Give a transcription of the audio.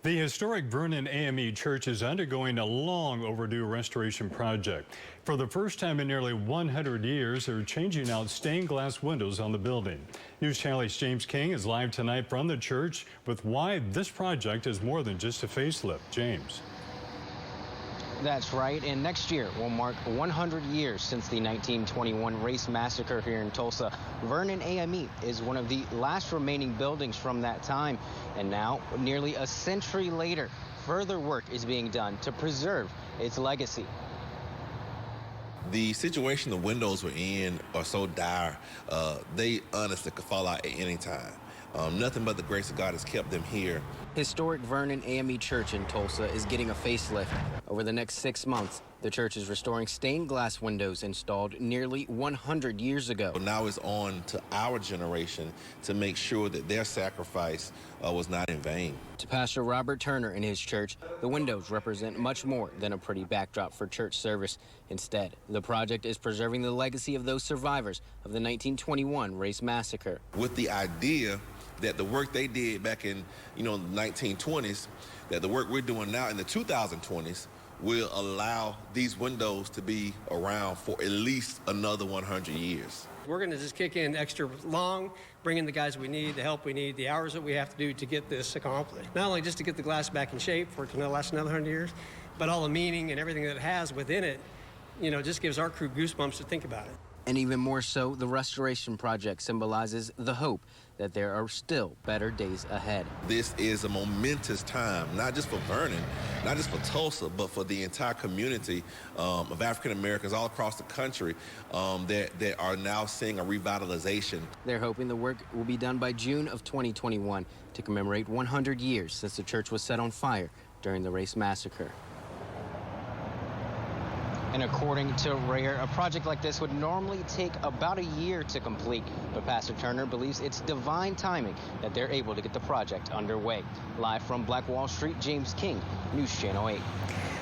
The historic Vernon A.M.E. church is undergoing a long overdue restoration project. For the first time in nearly 100 years, they're changing out stained glass windows on the building. News Channel's James King is live tonight from the church with why this project is more than just a facelift. James. That's right, and next year will mark 100 years since the 1921 Race Massacre here in Tulsa. Vernon A.M.E. is one of the last remaining buildings from that time, and now, nearly a century later, further work is being done to preserve its legacy. The situation the windows were in are so dire, they honestly could fall out at any time. Nothing but the grace of God has kept them here. Historic Vernon A.M.E. Church in Tulsa is getting a facelift. Over the next 6 months, the church is restoring stained glass windows installed nearly 100 years ago. Now it's on to our generation to make sure that their sacrifice was not in vain. To Pastor Robert Turner and his church, the windows represent much more than a pretty backdrop for church service. Instead, the project is preserving the legacy of those survivors of the 1921 Race Massacre. With the idea that the work they did back in, the 1920s, that the work we're doing now in the 2020s will allow these windows to be around for at least another 100 years. We're going to just kick in extra long, bring in the guys we need, the help we need, the hours that we have to do to get this accomplished. Not only just to get the glass back in shape for it to last another 100 years, but all the meaning and everything that it has within it, just gives our crew goosebumps to think about it. And even more so, the restoration project symbolizes the hope that there are still better days ahead. This is a momentous time, not just for Vernon, not just for Tulsa, but for the entire community of African Americans all across the country that are now seeing a revitalization. They're hoping the work will be done by June of 2021 to commemorate 100 years since the church was set on fire during the Race Massacre. And according to Rayer, a project like this would normally take about a year to complete, but Pastor Turner believes it's divine timing that they're able to get the project underway. Live from Black Wall Street, James King, News Channel 8.